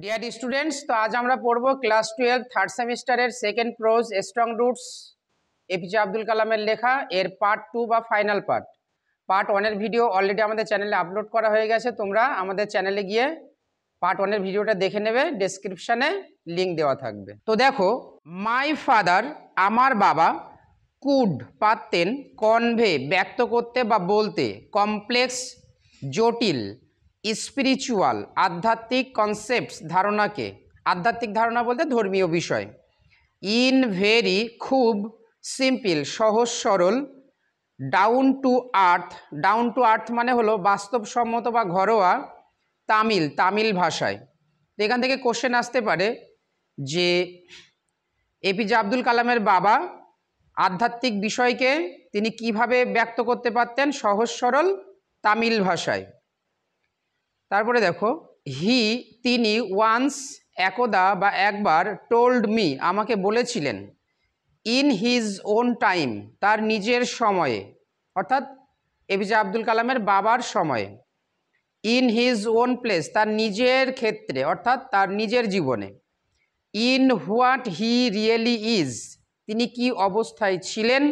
Dear students, তো আজ আমরা পড়ব ক্লাস 12 থার্ড সেমিস্টারের second pros strong roots APJ Abdul কালামের লেখা এর পার্ট 2 বা ফাইনাল পার্ট 1 এর ভিডিও অলরেডি আমাদের চ্যানেলে আপলোড করা হয়ে গেছে। তোমরা আমাদের চ্যানেলে গিয়ে পার্ট 1 এর ভিডিওটা দেখে নেবে, ডেসক্রিপশনে লিংক দেওয়া থাকবে। তো দেখো, মাই ফাদার আমার বাবা কুড পারতেন কনভে ব্যক্ত করতে বা বলতে কমপ্লেক্স জটিল স্পিরিচুয়াল আধ্যাত্মিক কনসেপ্টস ধারণাকে, আধ্যাত্মিক ধারণা বলতে ধর্মীয় বিষয়, ইন ভেরি খুব সিম্পল সহজ সরল ডাউন টু আর্থ মানে হলো বাস্তবসম্মত বা ঘরোয়া তামিল ভাষায়। তো এখান থেকে কোশ্চেন আসতে পারে যে এপিজে আব্দুল কালামের বাবা আধ্যাত্মিক বিষয়কে তিনি কিভাবে ব্যক্ত করতে পারতেন সহজ সরল তামিল ভাষায়। তারপরে দেখো, তিনি ওয়ান্স একদা বা একবার টোল্ড মি আমাকে বলেছিলেন, ইন হিজ ওন টাইম তার নিজের সময়ে, অর্থাৎ এপিজে আব্দুল কালামের বাবার সময়ে, ইন হিজ ওন প্লেস তার নিজের ক্ষেত্রে অর্থাৎ তার নিজের জীবনে, in what he really is তিনি কি অবস্থায় ছিলেন,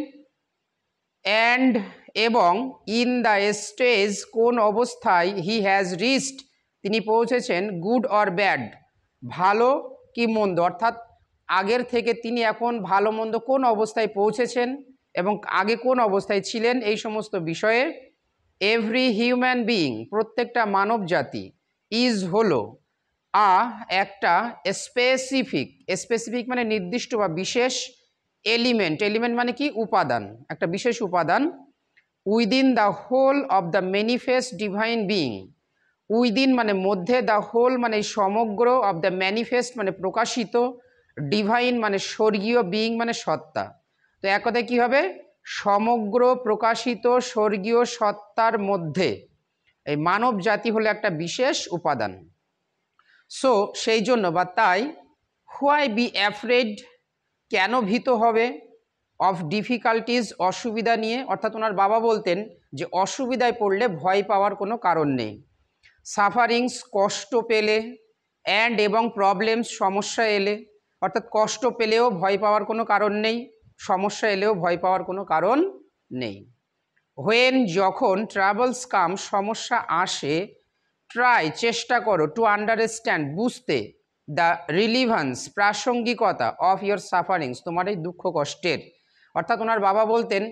অ্যান্ড এবং ইন দ্য স্টেজ কোন অবস্থায় হি হ্যাজ রিচড তিনি পৌঁছেছেন, গুড অর ব্যাড ভালো কি মন্দ, অর্থাৎ আগের থেকে তিনি এখন ভালো মন্দ কোন অবস্থায় পৌঁছেছেন এবং আগে কোন অবস্থায় ছিলেন, এই সমস্ত বিষয়ে এভরি হিউম্যান বিইং প্রত্যেকটা মানব জাতি, ইজ হলো একটা স্পেসিফিক মানে নির্দিষ্ট বা বিশেষ, এলিমেন্ট মানে কি উপাদান, একটা বিশেষ উপাদান, within the whole of the manifest divine being, within মানে মধ্যে, দ্য হোল মানে সমগ্র, অফ দ্য ম্যানিফেস্ট মানে প্রকাশিত, ডিভাইন মানে স্বর্গীয়, বিইং মানে সত্তা। তো এক কথায় কী হবে, সমগ্র প্রকাশিত স্বর্গীয় সত্তার মধ্যে এই মানব জাতি হলো একটা বিশেষ উপাদান। সো সেই জন্য বা তাই, হোয়াই বি অ্যাফ্রেড কেন ভীত হবে, অফ ডিফিকাল্টিজ অসুবিধা নিয়ে, অর্থাৎ ওনার বাবা বলতেন যে অসুবিধায় পড়লে ভয় পাওয়ার কোনো কারণ নেই, সাফারিংস কষ্ট পেলে, অ্যান্ড এবং প্রবলেমস সমস্যা এলে, অর্থাৎ কষ্ট পেলেও ভয় পাওয়ার কোনো কারণ নেই, সমস্যা এলেও ভয় পাওয়ার কোনো কারণ নেই। হোয়েন যখন ট্রাভেলস কাম সমস্যা আসে, ট্রাই চেষ্টা করো, টু আন্ডারস্ট্যান্ড বুঝতে, দ্য রিলিভান্স প্রাসঙ্গিকতা, অফ ইয়োর সাফারিংস তোমার এই দুঃখ কষ্টের। অর্থাৎ ওনার বাবা বলতেন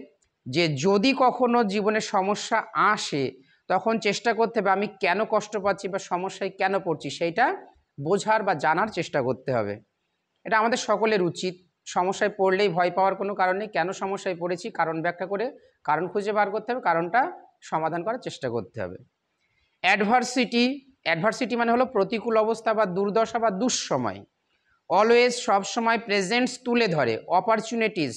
যে যদি কখনো জীবনে সমস্যা আসে তখন চেষ্টা করতে হবে আমি কেন কষ্ট পাচ্ছি বা সমস্যায় কেন পড়ছি সেইটা বোঝার বা জানার চেষ্টা করতে হবে। এটা আমাদের সকলের উচিত। সমস্যায় পড়লেই ভয় পাওয়ার কোনো কারণ নেই, কেন সমস্যায় পড়েছি কারণ ব্যাখ্যা করে কারণ খুঁজে বার করতে হবে, কারণটা সমাধান করার চেষ্টা করতে হবে। অ্যাডভার্সিটি মানে হলো প্রতিকূল অবস্থা বা দুর্দশা বা দুঃসময়, অলওয়েজ সবসময়, প্রেজেন্টস তুলে ধরে, অপরচুনিটিস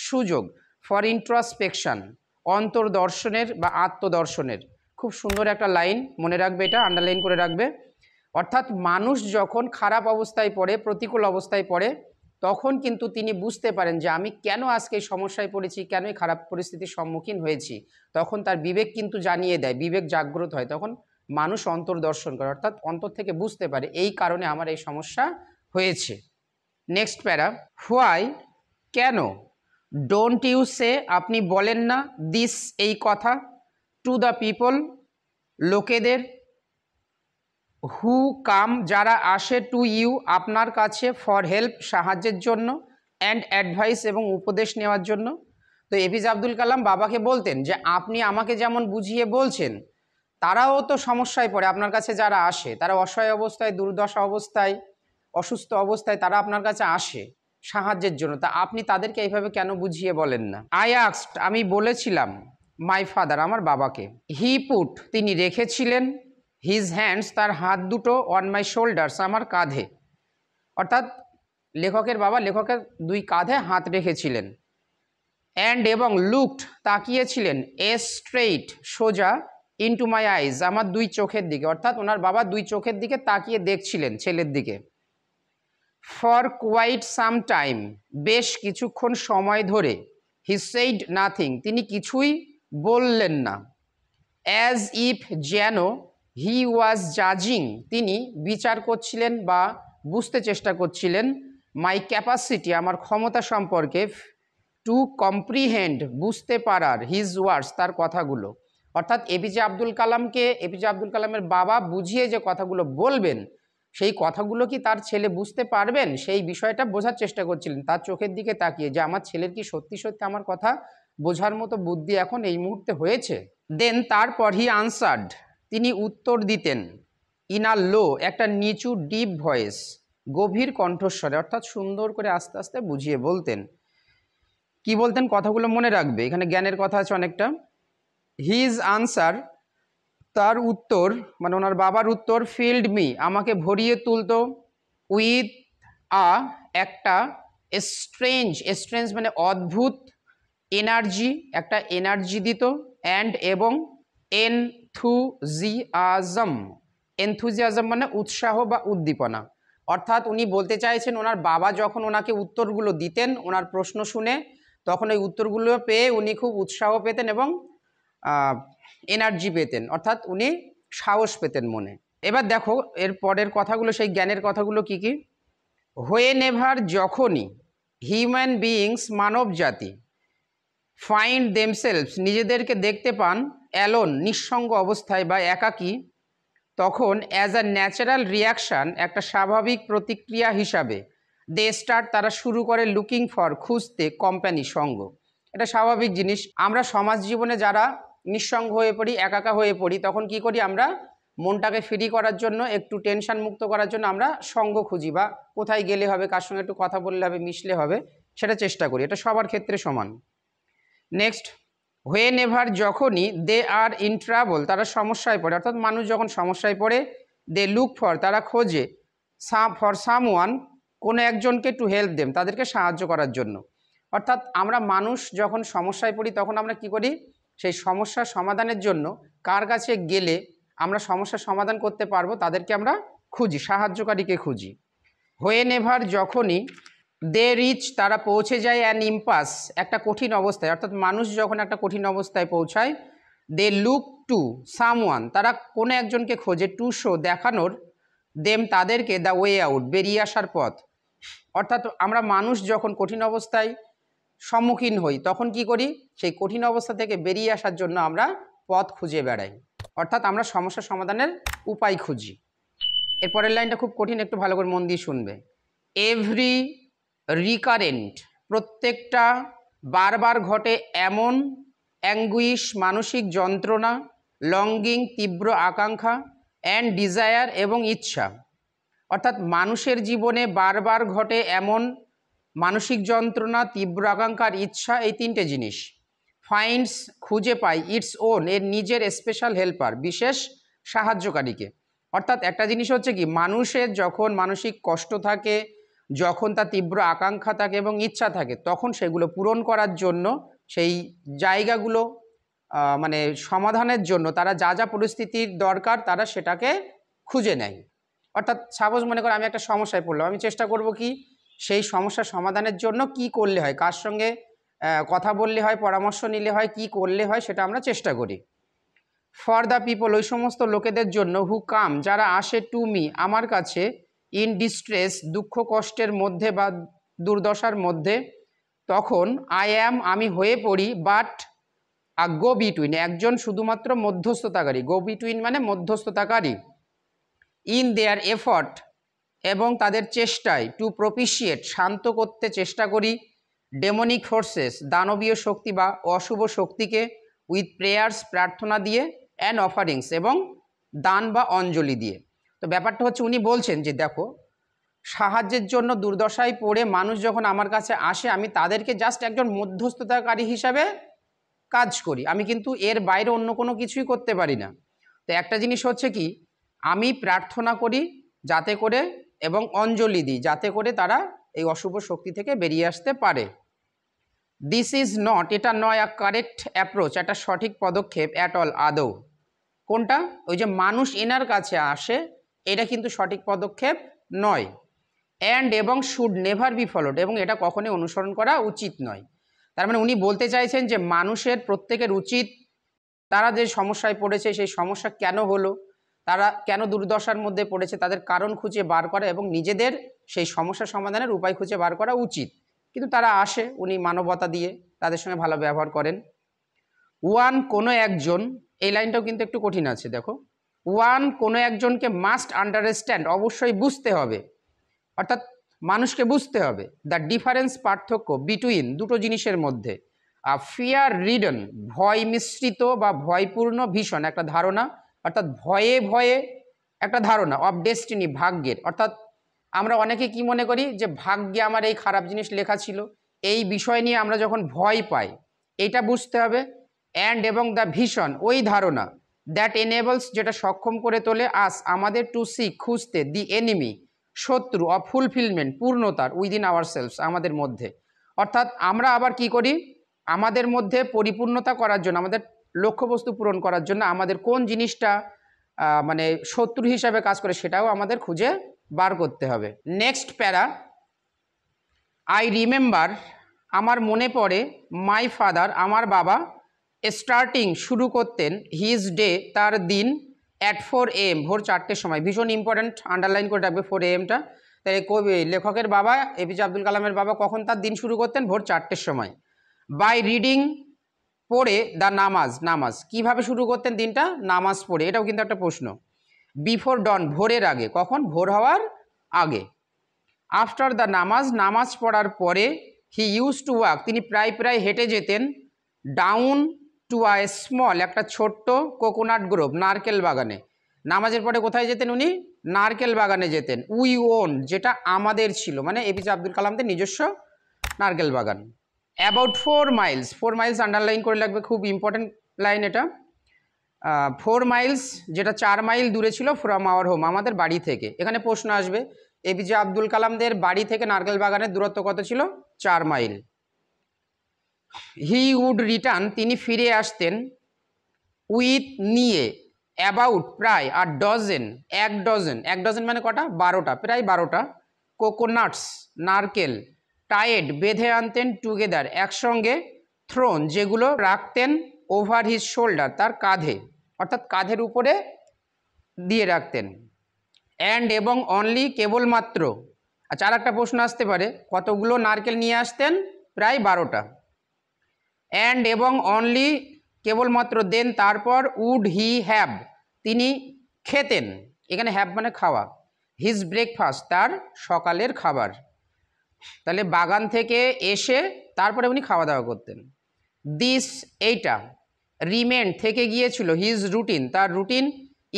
সুযোগ, ফর ইন্ট্রোস্পেকশন অন্তর্দর্শনের বা আত্মদর্শনের। খুব সুন্দর একটা লাইন, মনে রাখবে, এটা আন্ডারলাইন করে রাখবে। অর্থাৎ মানুষ যখন খারাপ অবস্থায় পড়ে, প্রতিকূল অবস্থায় পড়ে, তখন কিন্তু তিনি বুঝতে পারেন যে আমি কেন আজকে এই সমস্যায় পড়েছি, কেন এই খারাপ পরিস্থিতির সম্মুখীন হয়েছি। তখন তার বিবেক কিন্তু জানিয়ে দেয়, বিবেক জাগ্রত হয়, তখন মানুষ অন্তর্দর্শন করে, অর্থাৎ অন্তর থেকে বুঝতে পারে এই কারণে আমার এই সমস্যা হয়েছে। নেক্সট প্যারা, হোয়াই কেন, ডোন্ট ইউ সে আপনি বলেন না, দিস এই কথা, টু দ্য পিপল লোকেদের, হু কাম যারা আসে, টু ইউ আপনার কাছে, ফর হেল্প সাহায্যের জন্য, অ্যান্ড অ্যাডভাইস এবং উপদেশ নেওয়ার জন্য। তো এপিজে আব্দুল কালাম বাবাকে বলতেন যে আপনি আমাকে যেমন বুঝিয়ে বলছেন, তারাও তো সমস্যায় পড়ে, আপনার কাছে যারা আসে তারা অসহায় অবস্থায়, দুর্দশা অবস্থায়, অসুস্থ অবস্থায় তারা আপনার কাছে আসে সাহায্যের জন্য, তা আপনি তাদেরকে এইভাবে কেন বুঝিয়ে বলেন না। আই আস্কড আমি বলেছিলাম, মাই ফাদার আমার বাবাকে, হি পুট তিনি রেখেছিলেন, হিজ হ্যান্ডস তার হাত দুটো, অন মাই শোল্ডার্স আমার কাঁধে, অর্থাৎ লেখকের বাবা লেখকের দুই কাঁধে হাত রেখেছিলেন, অ্যান্ড এবং লুকড তাকিয়েছিলেন, স্ট্রেইট সোজা, ইনটু মাই আইজ আমার দুই চোখের দিকে, অর্থাৎ ওনার বাবা দুই চোখের দিকে তাকিয়ে দেখছিলেন ছেলের দিকে। ফর কোয়াইট সাম টাইম বেশ কিছুক্ষণ সময় ধরে, হি সেইড নাথিং তিনি কিছুই বললেন না, অ্যাজ ইফ যেন, হি ওয়াজ জাজিং, তিনি বিচার করছিলেন বা বুঝতে চেষ্টা করছিলেন, মাই ক্যাপাসিটি, আমার ক্ষমতা সম্পর্কে, টু কম্প্রিহেন্ড, বুঝতে পারার, হিজ ওয়ার্ডস, তার কথাগুলো। অর্থাৎ এপিজে আব্দুল কালামকে, এপিজে আব্দুল কালামের বাবা বুঝিয়ে যে কথাগুলো বলবেন, সেই কথাগুলো কি তার ছেলে বুঝতে পারবেন, সেই বিষয়টা বোঝার চেষ্টা করছিলেন তার চোখের দিকে তাকিয়ে, যে আমার ছেলের কি সত্যি সত্যি আমার কথা বোঝার মতো বুদ্ধি এখন এই মুহূর্তে হয়েছে। দেন তারপর হি আনসার্ড, তিনি উত্তর দিতেন, ইন আ লো, একটা নিচু ডিপ ভয়েস, গভীর কণ্ঠস্বরে, অর্থাৎ সুন্দর করে আস্তে আস্তে বুঝিয়ে বলতেন। কি বলতেন, কথাগুলো মনে রাখবে, এখানে জ্ঞানের কথা আছে অনেকটা। হিজ আনসার, তার উত্তর, মানে ওনার বাবার উত্তর, ফিল্ড মি, আমাকে ভরিয়ে তুলতো, উইথ আ, একটা, স্ট্রেঞ্জ, স্ট্রেঞ্জ মানে অদ্ভুত, এনার্জি, একটা এনার্জি দিত, অ্যান্ড এবং এনথুজিয়াজম, এনথুজিয়াজম মানে উৎসাহ বা উদ্দীপনা। অর্থাৎ উনি বলতে চাইছেন ওনার বাবা যখন ওনাকে উত্তরগুলো দিতেন ওনার প্রশ্ন শুনে, তখন ওই উত্তরগুলো পেয়ে উনি খুব উৎসাহ পেতেন এবং এনার্জি পেতেন, অর্থাৎ উনি সাহস পেতেন মনে। এবার দেখো এর পরের কথাগুলো, সেই জ্ঞানের কথাগুলো কি কি। হোয়েন এভার, যখনই, হিউম্যান বিইংস, মানব জাতি, ফাইন্ড দেমসেলভস, নিজেদেরকে দেখতে পান, অ্যালোন, নিঃসঙ্গ অবস্থায় বা একাকী, তখন অ্যাজ আ ন্যাচারাল রিয়াকশান, একটা স্বাভাবিক প্রতিক্রিয়া হিসাবে, দে স্টার্ট, তারা শুরু করে, লুকিং ফর, খুঁজতে, কোম্পানি, সঙ্গ। এটা স্বাভাবিক জিনিস। আমরা সমাজ জীবনে যারা নিঃসঙ্গ হয়ে পড়ি, একাকা হয়ে পড়ি, তখন কি করি, আমরা মনটাকে ফ্রি করার জন্য, একটু টেনশন মুক্ত করার জন্য আমরা সঙ্গ খুঁজি, বা কোথায় গেলে হবে, কার সঙ্গে একটু কথা বললে হবে, মিশলে হবে, সেটা চেষ্টা করি। এটা সবার ক্ষেত্রে সমান। নেক্সট, হোয়েন এভার, যখনই, দে আর ইন ট্রাবল, তারা সমস্যায় পড়ে, অর্থাৎ মানুষ যখন সমস্যায় পড়ে, দে লুক ফর, তারা খোঁজে, ফর সামওয়ান, কোনো একজনকে, টু হেল্প দেম, তাদেরকে সাহায্য করার জন্য। অর্থাৎ আমরা মানুষ যখন সমস্যায় পড়ি তখন আমরা কি করি, সেই সমস্যার সমাধানের জন্য কার কাছে গেলে আমরা সমস্যার সমাধান করতে পারবো তাদেরকে আমরা খুঁজি, সাহায্যকারীকে খুঁজি। হোয়েন এভার, যখনই, দে রিচ, তারা পৌঁছে যায়, অ্যান ইম্পাস, একটা কঠিন অবস্থায়, অর্থাৎ মানুষ যখন একটা কঠিন অবস্থায় পৌঁছায়, দে লুক টু সামওয়ান, তারা কোনো একজনকে খোঁজে, টু শো, দেখানোর, দেম, তাদেরকে, দ্য ওয়ে আউট, বেরিয়ে আসার পথ। অর্থাৎ আমরা মানুষ যখন কঠিন অবস্থায় সম্মুখীন হই তখন কি করি, সেই কঠিন অবস্থা থেকে বেরিয়ে আসার জন্য আমরা পথ খুঁজে বেড়াই, অর্থাৎ আমরা সমস্যা সমাধানের উপায় খুঁজি। এরপরের লাইনটা খুব কঠিন, একটু ভালো করে মন দিয়ে শুনবে। এভরি রিকারেন্ট, প্রত্যেকটা বারবার ঘটে এমন, অ্যাঙ্গুইশ, মানসিক যন্ত্রণা, লঙ্গিং, তীব্র আকাঙ্ক্ষা, অ্যান্ড ডিজায়ার, এবং ইচ্ছা। অর্থাৎ মানুষের জীবনে বারবার ঘটে এমন মানসিক যন্ত্রণা, তীব্র আকাঙ্ক্ষার ইচ্ছা, এই তিনটে জিনিস। ফাইন্ডস, খুঁজে পায়, ইটস ওন, এর নিজের স্পেশাল হেল্পার, বিশেষ সাহায্যকারীকে। অর্থাৎ একটা জিনিস হচ্ছে কি, মানুষের যখন মানসিক কষ্ট থাকে, যখন তার তীব্র আকাঙ্ক্ষা থাকে এবং ইচ্ছা থাকে, তখন সেগুলো পূরণ করার জন্য, সেই জায়গাগুলো মানে সমাধানের জন্য তারা যা যা পরিস্থিতির দরকার তারা সেটাকে খুঁজে নেয়। অর্থাৎ সাপোজ মনে করো আমি একটা সমস্যায় পড়লাম, আমি চেষ্টা করব কি সেই সমস্যার সমাধানের জন্য কি করলে হয়, কার সঙ্গে কথা বললে হয়, পরামর্শ নিলে হয়, কি করলে হয়, সেটা আমরা চেষ্টা করি। ফর দ্য পিপল, ওই সমস্ত লোকেদের জন্য, হু কাম, যারা আসে, টু মি, আমার কাছে, ইন ডিস্ট্রেস, দুঃখ কষ্টের মধ্যে বা দুর্দশার মধ্যে, তখন আই অ্যাম, আমি হয়ে পড়ি, বাট আ গো বিটুইন, একজন শুধুমাত্র মধ্যস্থতাকারী, গো বিটুইন মানে মধ্যস্থতাকারী, ইন দেয়ার এফর্ট, এবং তাদের চেষ্টায়, টু প্রপিশিয়েট, শান্ত করতে চেষ্টা করি, ডেমনিক ফোর্সেস, দানবীয় শক্তি বা অশুভ শক্তিকে, উইথ প্রেয়ার্স, প্রার্থনা দিয়ে, অ্যান্ড অফারিংস, এবং দান বা অঞ্জলি দিয়ে। তো ব্যাপারটা হচ্ছে উনি বলছেন যে দেখো, সাহায্যের জন্য দুর্দশায় পড়ে মানুষ যখন আমার কাছে আসে, আমি তাদেরকে জাস্ট একজন মধ্যস্থতাকারী হিসাবে কাজ করি, আমি কিন্তু এর বাইরে অন্য কোনো কিছুই করতে পারি না। তো একটা জিনিস হচ্ছে কি, আমি প্রার্থনা করি যাতে করে, এবং অঞ্জলি দিই যাতে করে তারা এই অশুভ শক্তি থেকে বেরিয়ে আসতে পারে। দিস ইজ নট, এটা নয়, আ কারেক্ট অ্যাপ্রোচ, একটা সঠিক পদক্ষেপ, অ্যাট অল, আদৌ। কোনটা, ওই যে মানুষ এনার কাছে আসে, এটা কিন্তু সঠিক পদক্ষেপ নয়। অ্যান্ড, এবং শুড নেভার বি ফলোড, এবং এটা কখনোই অনুসরণ করা উচিত নয়। তার মানে উনি বলতে চাইছেন যে মানুষের প্রত্যেকের উচিত, তারা যে সমস্যায় পড়েছে সেই সমস্যা কেন হলো, তারা কেন দুর্দশার মধ্যে পড়েছে তাদের কারণ খুঁজে বার করা এবং নিজেদের সেই সমস্যা সমাধানের উপায় খুঁজে বার করা উচিত। কিন্তু তারা আসে, উনি মানবতা দিয়ে তাদের সঙ্গে ভালো ব্যবহার করেন। ওয়ান কোনো একজন, এই লাইনটাও কিন্তু একটু কঠিন আছে, দেখো, ওয়ান কোনো একজনকে মাস্ট আন্ডারস্ট্যান্ড, অবশ্যই বুঝতে হবে, অর্থাৎ মানুষকে বুঝতে হবে দ্য ডিফারেন্স, পার্থক্য, বিটুইন, দুটো জিনিসের মধ্যে, ফিয়ার রিডন, ভয় মিশ্রিত বা ভয়পূর্ণ, ভীষণ একটা ধারণা, অর্থাৎ ভয়ে ভয়ে একটা ধারণা, অফ ডেস্টিনি, ভাগ্যের, অর্থাৎ আমরা অনেকে কি মনে করি যে ভাগ্যে আমার এই খারাপ জিনিস লেখা ছিল, এই বিষয় নিয়ে আমরা যখন ভয় পাই, এইটা বুঝতে হবে। অ্যান্ড এবং দ্য ভিশন, ওই ধারণা, দ্যাট এনেবলস, যেটা সক্ষম করে তোলে, আস, আমাদের, টু সিক, খুঁজতে, দি এনিমি, শত্রু, অফ ফুলফিলমেন্ট, পূর্ণতার, উইদিন আওয়ারসেলভস, আমাদের মধ্যে। অর্থাৎ আমরা আবার কি করি, আমাদের মধ্যে পরিপূর্ণতা করার জন্য, আমাদের লক্ষ্যবস্তু পূরণ করার জন্য আমাদের কোন জিনিসটা মানে শত্রু হিসাবে কাজ করে সেটাও আমাদের খুঁজে বার করতে হবে। নেক্সট প্যারা, আই রিমেম্বার, আমার মনে পড়ে, মাই ফাদার, আমার বাবা, স্টার্টিং, শুরু করতেন, হিজ ডে, তার দিন, অ্যাট 4 AM, ভোর 4টের সময়। ভীষণ ইম্পর্ট্যান্ট, আন্ডারলাইন করে রাখবে 4 AMটা। তাই কবি লেখকের বাবা এপিজে আব্দুল কালামের বাবা কখন তার দিন শুরু করতেন? ভোর 4টের সময়। বাই রিডিং, পড়ে, দ্য নামাজ, নামাজ কিভাবে শুরু করতেন দিনটা? নামাজ পড়ে, এটাও কিন্তু একটা প্রশ্ন। বিফোর ডন, ভোরের আগে, কখন? ভোর হওয়ার আগে। আফটার দ্য নামাজ, নামাজ পড়ার পরে, হি ইউজ টু ওয়াক, তিনি প্রায় প্রায় হেঁটে যেতেন, ডাউন টু আ স্মল, একটা ছোট্ট, কোকোনাট গ্রোভ, নারকেল বাগানে। নামাজের পরে কোথায় যেতেন উনি? নারকেল বাগানে যেতেন। উই ওন, যেটা আমাদের ছিল, মানে এপিজে আব্দুল কালামদের নিজস্ব নারকেল বাগান। অ্যাবাউট 4 মাইলস, 4 মাইলস আন্ডারলাইন করে লাগবে, খুব ইম্পর্টেন্ট লাইন এটা। 4 মাইলস, যেটা 4 মাইল দূরে ছিল, ফ্রম আওয়ার হোম, আমাদের বাড়ি থেকে। এখানে প্রশ্ন আসবে, এপিজে আব্দুল কালামদের বাড়ি থেকে নারকেল বাগানের দূরত্ব কত ছিল? 4 মাইল। হি উড রিটার্ন, তিনি ফিরে আসতেন, উইথ, নিয়ে, অ্যাবাউট, প্রায়, আর ডজন, এক ডজন, এক ডজন মানে কটা? 12টা, প্রায় 12টা, কোকোনাটস, নারকেল, টায়েড, বেঁধে আনতেন, টুগেদার, একসঙ্গে, থ্রোন, যেগুলো রাখতেন, ওভার হিজ শোল্ডার, তার কাঁধে, অর্থাৎ কাঁধের উপরে দিয়ে রাখতেন। অ্যান্ড এবং অনলি, কেবলমাত্র। আচ্ছা, আর একটা প্রশ্ন আসতে পারে, কতগুলো নারকেল নিয়ে আসতেন? প্রায় 12টা। অ্যান্ড এবং অনলি, কেবলমাত্র, দেন, তারপর, উড হি হ্যাভ, তিনি খেতেন, এখানে হ্যাভ মানে খাওয়া, হিজ ব্রেকফাস্ট, তার সকালের খাবার। তাহলে বাগান থেকে এসে তারপরে উনি খাওয়া দাওয়া করতেন। দিস, এইটা, রিমেন্ড, থেকে গিয়েছিল, হিজ রুটিন, তার রুটিন,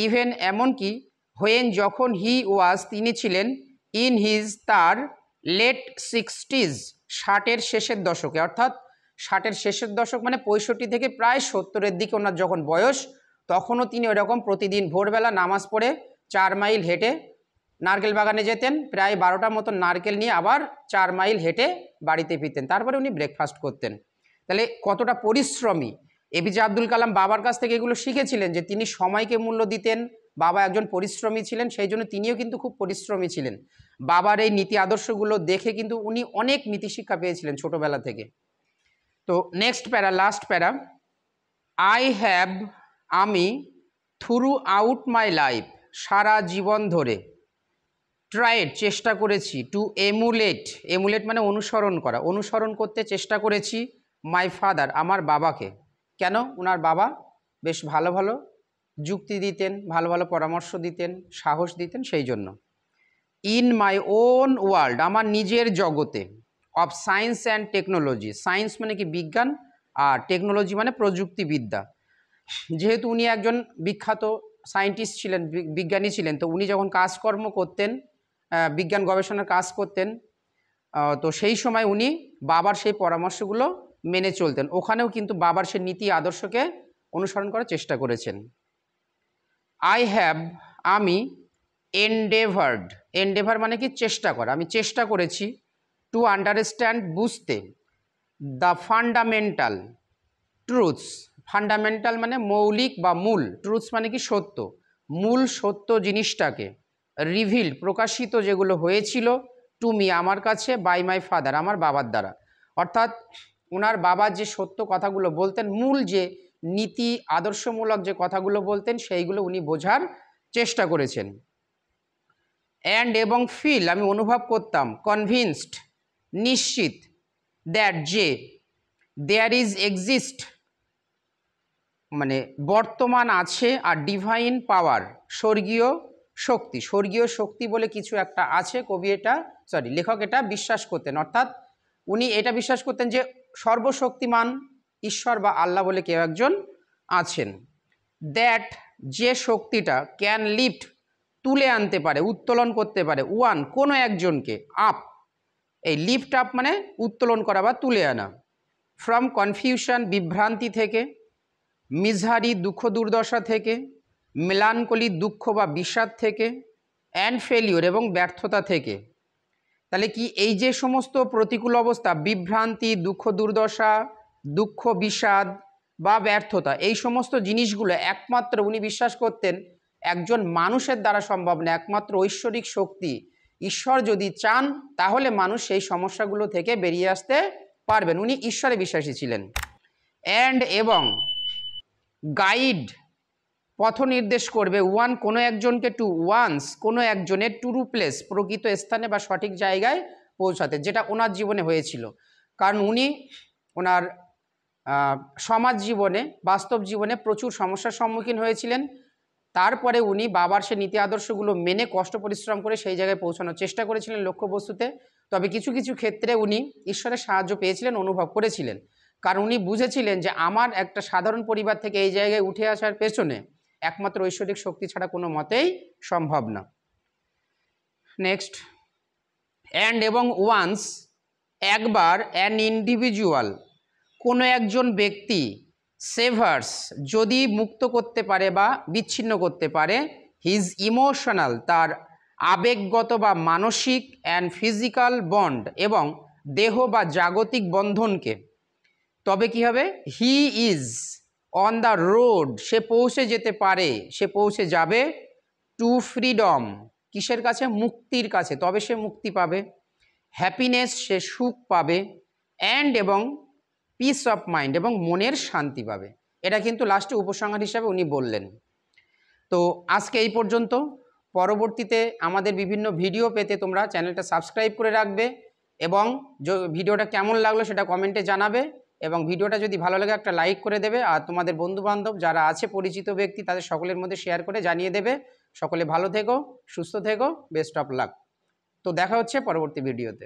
ইভেন, এমনকি, হোয়েন, যখন, হি ওয়াজ, তিনি ছিলেন, ইন হিজ, তার, লেট 60s, 60-এর শেষের দশকে, অর্থাৎ 60-এর শেষের দশক মানে 65 থেকে প্রায় 70-এর দিকে ওনার যখন বয়স, তখনও তিনি ওইরকম প্রতিদিন ভোরবেলা নামাজ পড়ে 4 মাইল হেঁটে নারকেল বাগানে যেতেন, প্রায় 12টার মতো নারকেল নিয়ে আবার 4 মাইল হেঁটে বাড়িতে ফিরতেন, তারপরে উনি ব্রেকফাস্ট করতেন। তাহলে কতটা পরিশ্রমী! এপিজে আব্দুল কালাম বাবার কাছ থেকে এগুলো শিখেছিলেন, যে তিনি সময়কে মূল্য দিতেন, বাবা একজন পরিশ্রমী ছিলেন, সেই জন্য তিনিও কিন্তু খুব পরিশ্রমী ছিলেন। বাবার এই নীতি আদর্শগুলো দেখে কিন্তু উনি অনেক নীতিশিক্ষা পেয়েছিলেন ছোটোবেলা থেকে। তো নেক্সট প্যারা, লাস্ট প্যারা, আই হ্যাভ, আমি, থ্রু আউট মাই লাইফ, সারা জীবন ধরে, ট্রাইড, চেষ্টা করেছি, টু এমুলেট, এমুলেট মানে অনুসরণ করা, অনুসরণ করতে চেষ্টা করেছি, মাই ফাদার, আমার বাবাকে। কেন? ওনার বাবা বেশ ভালো ভালো যুক্তি দিতেন, ভালো ভালো পরামর্শ দিতেন, সাহস দিতেন, সেই জন্য। ইন মাই ওন ওয়ার্ল্ড, আমার নিজের জগতে, of science and technology, science মানে কি? বিজ্ঞান, আর টেকনোলজি মানে প্রযুক্তিবিদ্যা। যেহেতু উনি একজন বিখ্যাত সায়েন্টিস্ট ছিলেন, বিজ্ঞানী ছিলেন, তো উনি যখন কাজকর্ম করতেন, বিজ্ঞান গবেষণার কাজ করতেন, তো সেই সময় উনি বাবার সেই পরামর্শগুলো মেনে চলতেন, ওখানেও কিন্তু বাবার সেই নীতি আদর্শকে অনুসরণ করার চেষ্টা করেছেন। আই হ্যাভ, আমি, এন্ডেভার্ড, এন্ডেভার মানে কি? চেষ্টা করা, আমি চেষ্টা করেছি, টু আন্ডারস্ট্যান্ড, বুঝতে, দ্য ফান্ডামেন্টাল ট্রুথস, ফান্ডামেন্টাল মানে মৌলিক বা মূল, ট্রুথস মানে কি? সত্য, মূল সত্য জিনিসটাকে, রিভিল, প্রকাশিত যেগুলো হয়েছিল, টু মি, আমার কাছে, বাই মাই ফাদার, আমার বাবার দ্বারা। অর্থাৎ ওনার বাবা যে সত্য কথাগুলো বলতেন, মূল যে নীতি আদর্শমূলক যে কথাগুলো বলতেন, সেইগুলো উনি বোঝার চেষ্টা করেছেন। অ্যান্ড এবং ফিল আমি অনুভব করতাম, কনভিন্সড নিশ্চিত, দ্যাট যে, দেয়ার ইজ এক্সিস্ট মানে বর্তমান আছে, আর ডিভাইন পাওয়ার স্বর্গীয় শক্তি, স্বর্গীয় শক্তি বলে কিছু একটা আছে। লেখক এটা বিশ্বাস করতেন, অর্থাৎ উনি এটা বিশ্বাস করতেন যে সর্বশক্তিমান ঈশ্বর বা আল্লাহ বলে কেউ একজন আছেন। দ্যাট যে শক্তিটা ক্যান লিফট তুলে আনতে পারে, উত্তোলন করতে পারে, ওয়ান কোনো একজনকে, আপ এই লিফট আপ মানে উত্তোলন করা বা তুলে আনা, ফ্রম কনফিউশন বিভ্রান্তি থেকে, মিজহারি দুঃখ দুর্দশা থেকে, মেলানকলি দুঃখ বা বিষাদ থেকে, অ্যান্ড ফেলিওর এবং ব্যর্থতা থেকে। তাহলে কি এই যে সমস্ত প্রতিকূল অবস্থা, বিভ্রান্তি, দুঃখ দুর্দশা, দুঃখ বিষাদ বা ব্যর্থতা, এই সমস্ত জিনিসগুলো একমাত্র উনি বিশ্বাস করতেন একজন মানুষের দ্বারা সম্ভব না, একমাত্র ঐশ্বরিক শক্তি ঈশ্বর যদি চান তাহলে মানুষ সেই সমস্যাগুলো থেকে বেরিয়ে আসতে পারবেন। উনি ঈশ্বরে বিশ্বাসী ছিলেন। অ্যান্ড এবং গাইড পথ নির্দেশ করবে, ওয়ান কোনো একজনকে, টু ওয়ান্স কোনো একজনের, টুরু প্লেস প্রকৃত স্থানে বা সঠিক জায়গায় পৌঁছাতে, যেটা ওনার জীবনে হয়েছিল। কারণ উনি ওনার সমাজ জীবনে, বাস্তব জীবনে প্রচুর সমস্যার সম্মুখীন হয়েছিলেন। তারপরে উনি বাবার সে নীতি আদর্শগুলো মেনে কষ্ট পরিশ্রম করে সেই জায়গায় পৌঁছানোর চেষ্টা করেছিলেন লক্ষ্যবস্তুতে। তবে কিছু কিছু ক্ষেত্রে উনি ঈশ্বরের সাহায্য পেয়েছিলেন, অনুভব করেছিলেন। কারণ উনি বুঝেছিলেন যে আমার একটা সাধারণ পরিবার থেকে এই জায়গায় উঠে আসার পেছনে একমাত্র ঐশ্বরিক শক্তি ছাড়া কোনো মতেই সম্ভব না। নেক্সট, অ্যান্ড এবং ওয়ান্স একবার, অ্যান ইন্ডিভিজুয়াল কোনো একজন ব্যক্তি, সেভার্স যদি মুক্ত করতে পারে বা বিচ্ছিন্ন করতে পারে, হিজ ইমোশনাল তার আবেগগত বা মানসিক, অ্যান্ড ফিজিক্যাল বন্ড এবং দেহ বা জাগতিক বন্ধনকে, তবে কি হবে, he is on the road সে পৌঁছে যেতে পারে, সে পৌঁছে যাবে, টু ফ্রিডম কিসের কাছে, মুক্তির কাছে, তবে সে মুক্তি পাবে, হ্যাপিনেস সে সুখ পাবে, অ্যান্ড এবং পিস অফ মাইন্ড এবং মনের শান্তি পাবে। এটা কিন্তু লাস্টে উপসংহার হিসাবে উনি বললেন। তো আজকে এই পর্যন্ত। পরবর্তীতে আমাদের বিভিন্ন ভিডিও পেতে তোমরা চ্যানেলটা সাবস্ক্রাইব করে রাখবে এবং ভিডিওটা কেমন লাগলো সেটা কমেন্টে জানাবে, এবং ভিডিওটা যদি ভালো লাগে একটা লাইক করে দেবে, আর তোমাদের বন্ধুবান্ধব যারা আছে পরিচিত ব্যক্তি তাদের সকলের মধ্যে শেয়ার করে জানিয়ে দেবে। সকলে ভালো থেকো, সুস্থ থেকো, বেস্ট অফ লাক। তো দেখা হচ্ছে পরবর্তী ভিডিওতে।